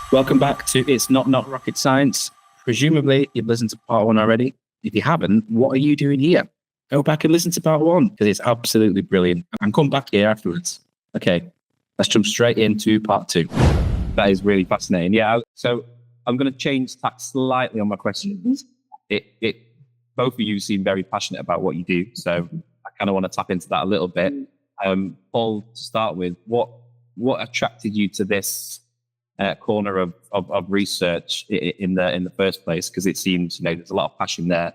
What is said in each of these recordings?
Welcome back to It's Not Rocket Science. Presumably, you've listened to part one already. If you haven't, what are you doing here? Go back and listen to part one because it's absolutely brilliant. And come back here afterwards. Okay, let's jump straight into part two. That is really fascinating. Yeah, so I'm going to change tack slightly on my questions. Both of you seem very passionate about what you do, so I kind of want to tap into that a little bit. Paul, to start with, what attracted you to this corner of research in the first place? Because it seems there's a lot of passion there.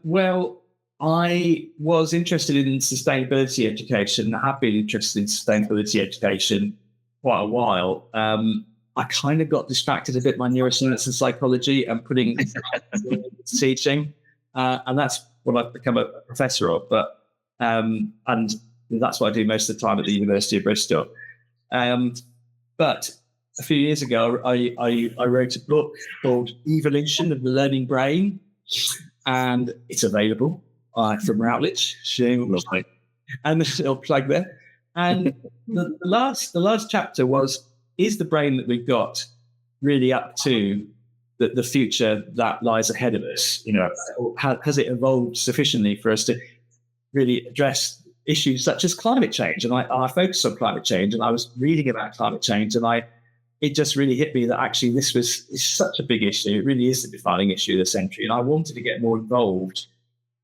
Well, I was interested in sustainability education. I have been interested in sustainability education quite a while. I kind of got distracted a bit by neuroscience and psychology and putting teaching, and that's what I've become a professor of. But and that's what I do most of the time at the University of Bristol. But a few years ago, I wrote a book called Evolution of the Learning Brain, and it's available from Routledge. Lovely. And there's a little plug there. And the last chapter was, is the brain that we've got really up to the future that lies ahead of us? Has it evolved sufficiently for us to really address issues such as climate change? And I focused on climate change, and I was reading about climate change, and it just really hit me that actually it's such a big issue. It really is the defining issue of the century. And I wanted to get more involved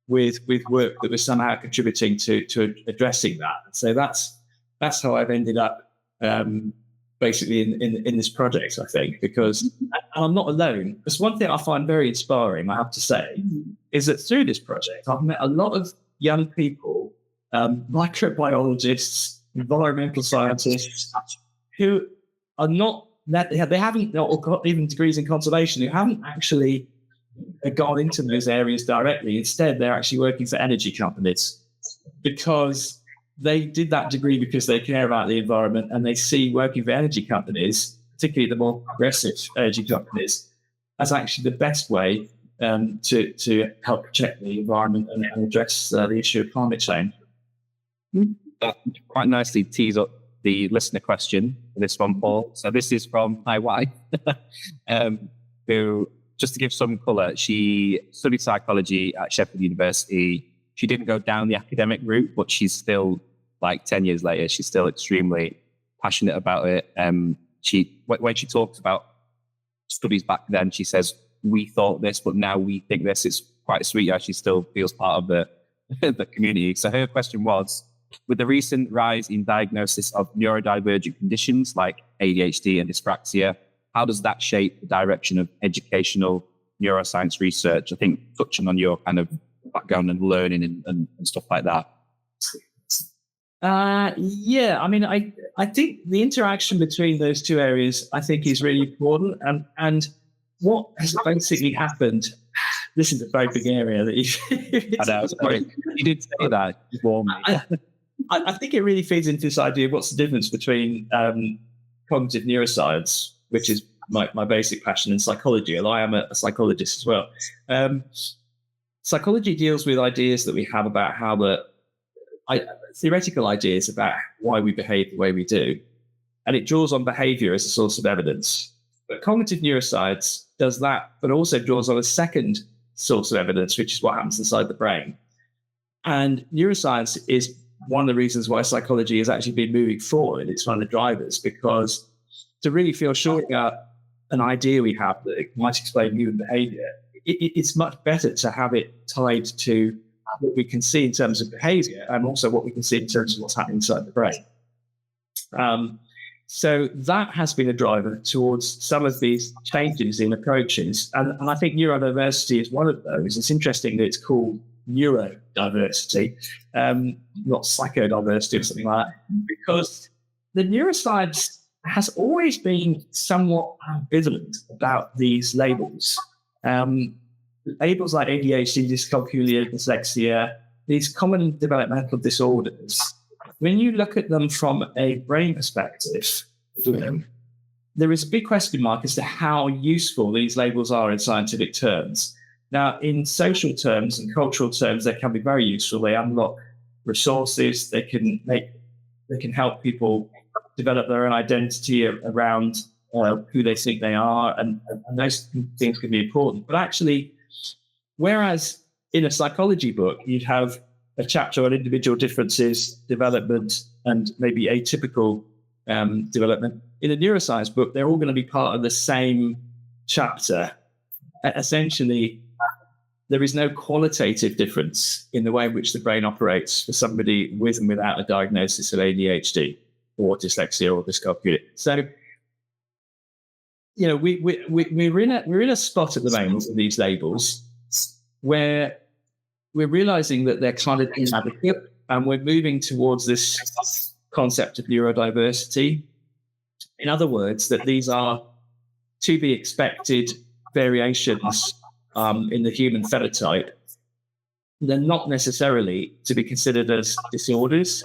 with work that was somehow contributing to addressing that. So that's how I've ended up basically in this project, I think, because and I'm not alone. Because one thing I find very inspiring, I have to say, is that through this project, I've met a lot of young people, microbiologists, environmental scientists, who are not that they haven't got even degrees in conservation, who haven't actually gone into those areas directly. Instead, they're actually working for energy companies because they did that degree because they care about the environment, and they see working for energy companies, particularly the more progressive energy companies, as actually the best way to help protect the environment and address the issue of climate change. That quite nicely tees up the listener question for this one, Paul. So this is from my wife, who, just to give some colour, she studied psychology at Sheffield University. She didn't go down the academic route, but she's still, 10 years later, she's still extremely passionate about it. When she talks about studies back then, she says, we thought this, but now we think this. It's quite sweet how she still feels part of the community. So her question was, with the recent rise in diagnosis of neurodivergent conditions like ADHD and dyspraxia, how does that shape the direction of educational neuroscience research? I think touching on your kind of background and learning and stuff like that. Yeah, I mean, I think the interaction between those two areas, I think, is really important. And what has basically happened, this is a very big area that I know, sorry. You did say that. I think it really feeds into this idea of what's the difference between cognitive neuroscience, which is my basic passion, and psychology, although I am a psychologist as well. Psychology deals with ideas that we have about how theoretical ideas about why we behave the way we do, and it draws on behavior as a source of evidence. But cognitive neuroscience does that, but also draws on a second source of evidence, which is what happens inside the brain. And neuroscience is one of the reasons why psychology has actually been moving forward. It's one of the drivers, because to really feel sure about an idea we have that it might explain human behavior, it's much better to have it tied to what we can see in terms of behavior and also what we can see in terms of what's happening inside the brain. So that has been a driver towards some of these changes in approaches. And I think neurodiversity is one of those. It's interesting that it's called neurodiversity, not psychodiversity or something like that, because the neuroscience has always been somewhat ambivalent about these labels. Labels like ADHD, dyscalculia, dyslexia, these common developmental disorders, when you look at them from a brain perspective, there is a big question mark as to how useful these labels are in scientific terms. Now, in social terms and cultural terms, they can be very useful. They unlock resources. They can help people develop their own identity around who they think they are, and those things can be important. But actually, whereas in a psychology book, you'd have a chapter on individual differences, development, and maybe atypical development. In a neuroscience book, they're all going to be part of the same chapter. Essentially, there is no qualitative difference in the way in which the brain operates for somebody with and without a diagnosis of ADHD or dyslexia or dyscalculia. So, we're in a spot at the moment with these labels where we're realizing that they're kind of inadequate, and we're moving towards this concept of neurodiversity. In other words, that these are to be expected variations in the human phenotype. They're not necessarily to be considered as disorders.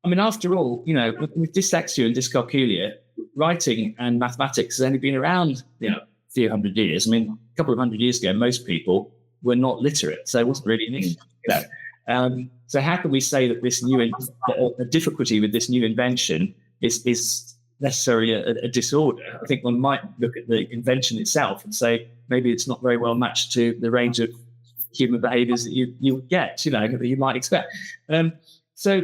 I mean, after all, with dyslexia and dyscalculia, writing and mathematics has only been around, a few hundred years. I mean, a couple of hundred years ago, most people were not literate, so it wasn't really an issue. So how can we say that this a difficulty with this new invention is necessarily a disorder? I think one might look at the invention itself and say maybe it's not very well matched to the range of human behaviours that you would get, that you might expect. So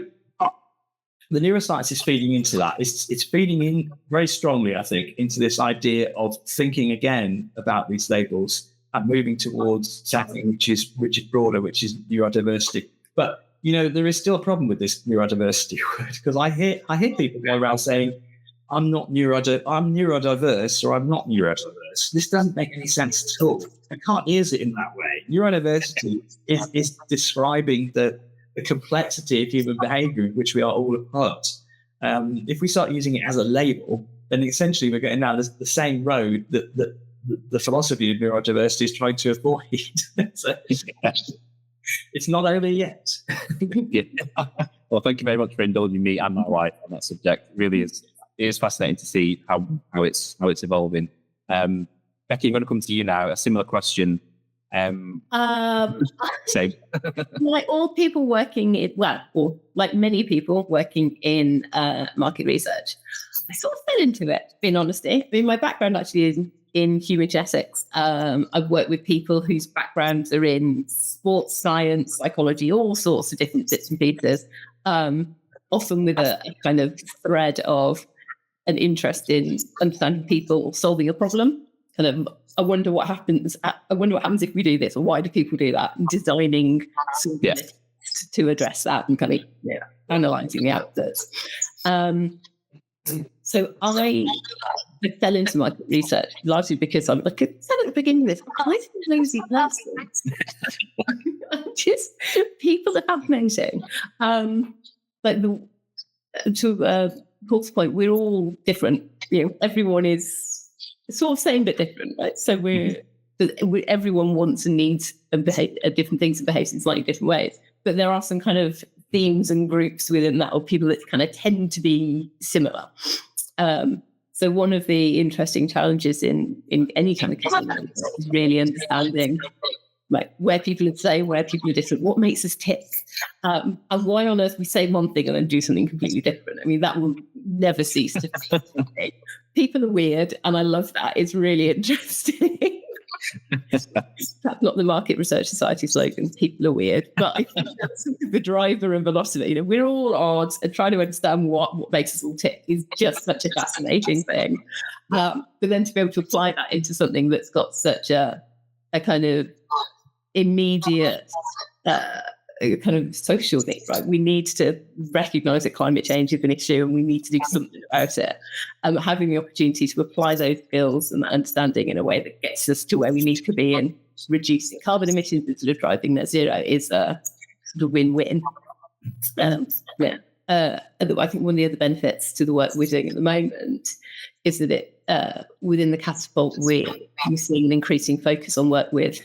the neuroscience is feeding into that. It's feeding in very strongly, I think, into this idea of thinking again about these labels and moving towards something which is broader, which is neurodiversity. But there is still a problem with this neurodiversity word, because I hear people go around saying, I'm neurodiverse or I'm not neurodiverse. This doesn't make any sense at all. I can't use it in that way. Neurodiversity is describing the complexity of human behavior in which we are all a part. If we start using it as a label, then essentially we're getting down the same road that the philosophy of neurodiversity is trying to avoid. So, it's not over yet. Yeah. Well, thank you very much for indulging me and my wife on that subject. It really is. It is fascinating to see how it's evolving. Becky, I'm going to come to you now. A similar question. Same. Like all people working or like many people working in market research, I sort of fell into it, being honest. I mean, my background actually is in human genetics. I've worked with people whose backgrounds are in sports science, psychology, all sorts of different bits and pieces, often with a kind of thread of an interest in understanding people solving a problem. Kind of, I wonder what happens if we do this, or why do people do that? And designing to address that and kind of analysing the outputs. So I fell into market research largely because I'm like I said at the beginning of this, I'm a nosy person. Just people that are fascinating. To Paul's point, we're all different. Everyone is sort of same but different, right? So everyone wants and needs and different things and behaves in slightly different ways. But there are some kind of themes and groups within that, or people that kind of tend to be similar. So one of the interesting challenges in any kind of customer is really understanding like where people are the same, where people are different, what makes us tick, and why on earth we say one thing and then do something completely different. I mean, that will never cease to be. People are weird, and I love that. It's really interesting. That's not the Market Research Society slogan, people are weird, but I think that's the driver and velocity. We're all odd, and trying to understand what makes us all tick is just such a fascinating thing. But then to be able to apply that into something that's got such a kind of immediate kind of social thing, right? We need to recognise that climate change is an issue and we need to do something about it. Having the opportunity to apply those skills and that understanding in a way that gets us to where we need to be and reducing carbon emissions and sort of driving net zero is a sort of win-win. I think one of the other benefits to the work we're doing at the moment is that within the Catapult, we're seeing an increasing focus on work with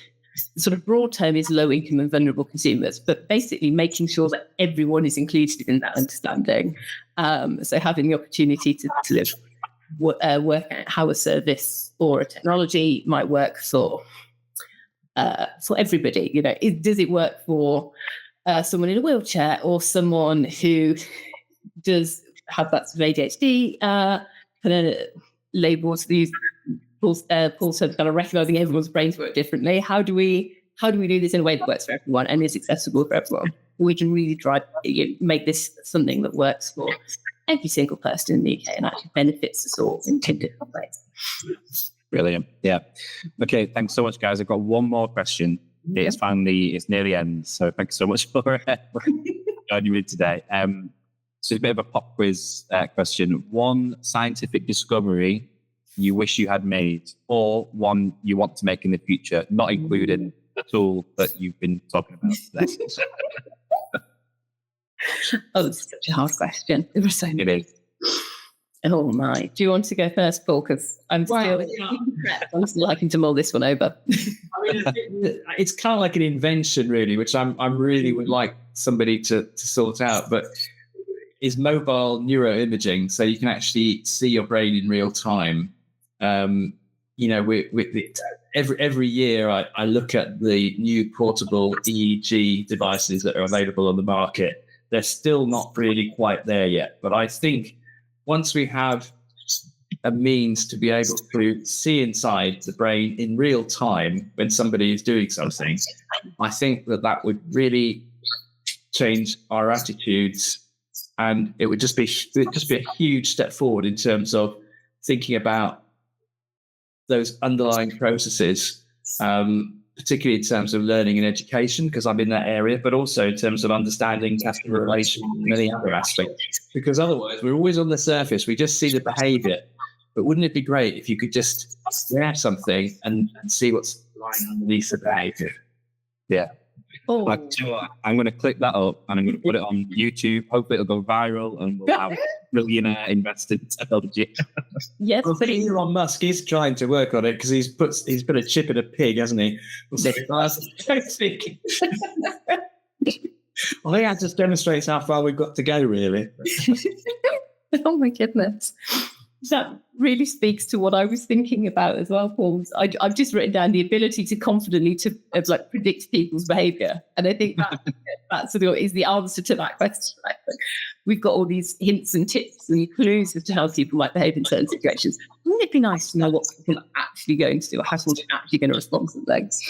the sort of broad term is low income and vulnerable consumers, but basically making sure that everyone is included in that understanding. So having the opportunity to sort of work out how a service or a technology might work for everybody. Does it work for someone in a wheelchair or someone who does have that sort of ADHD kind of labels these. Paul said kind of recognizing everyone's brains work differently. How do we do this in a way that works for everyone and is accessible for everyone? We can really make this something that works for every single person in the UK and actually benefits us all in different ways. Brilliant. Yeah. Okay. Thanks so much, guys. I've got one more question. It's near the end. So thanks so much for joining me today. So it's a bit of a pop quiz question. One scientific discovery you wish you had made, or one you want to make in the future, not including the tool that you've been talking about today? Oh, it's such a hard question. There were so many. It is. Oh my! Do you want to go first, Paul? Because I'm still liking to mull this one over. I mean, it's kind of like an invention, really, which I'm really would like somebody to sort out. But is mobile neuroimaging, so you can actually see your brain in real time. Every year I look at the new portable EEG devices that are available on the market. They're still not really quite there yet, but I think once we have a means to be able to see inside the brain in real time when somebody is doing something, I think that would really change our attitudes, and it would just be a huge step forward in terms of thinking about those underlying processes, particularly in terms of learning and education, because I'm in that area, but also in terms of understanding customer relations and many other aspects. Because otherwise, we're always on the surface. We just see the behavior. But wouldn't it be great if you could just grab something and see what's lying underneath the behavior? Yeah. Oh. I'm going to click that up and I'm going to put it on YouTube. Hopefully it'll go viral and we'll have millionaire invested in technology. Yes, but Elon Musk is trying to work on it because he's put a chip in a pig, hasn't he? I think that just demonstrates how far we've got to go, really. Oh my goodness. That really speaks to what I was thinking about as well, Paul. I've just written down the ability to confidently predict people's behaviour, and I think that sort of is the answer to that question. Right? We've got all these hints and tips and clues as to how people might behave in certain situations. Wouldn't it be nice to know what people are actually going to do, or how someone's actually going to respond to things?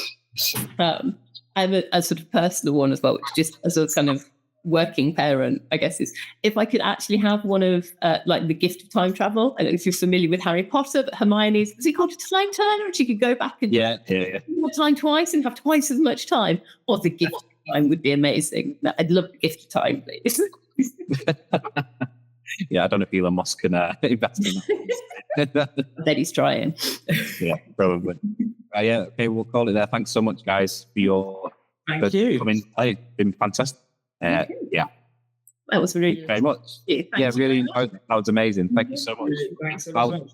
And a sort of personal one as well, which just as a kind of working parent, I guess, is if I could actually have one of the gift of time travel. I don't know if you're familiar with Harry Potter, but Hermione's, was he called a time turner? And she could go back and more time twice and have twice as much time. Or the gift of time would be amazing. I'd love the gift of time, please. Yeah, I don't know if Elon Musk can invest in that. That he's trying. Yeah, probably. Okay, we'll call it there. Thanks so much, guys, for your Thank you. coming. It's been fantastic. Yeah. That was really Thank you very much. Yeah, really, that was amazing. Thank you so much. Thanks so much.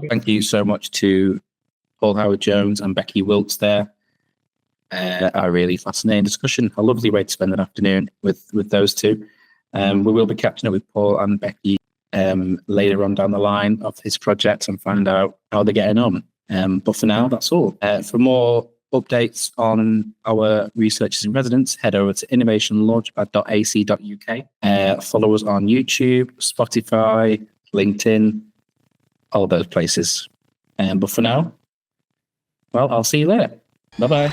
Thank you so much to Paul Howard-Jones and Becky Wilkes there. A really fascinating discussion. A lovely way to spend an afternoon with those two. We will be catching up with Paul and Becky later on down the line of his project and find out how they're getting on. But for now, that's all. For more updates on our researchers in residence, head over to innovationlaunchpad.ac.uk. Follow us on YouTube, Spotify, LinkedIn, all those places. But for now, well, I'll see you later. Bye-bye.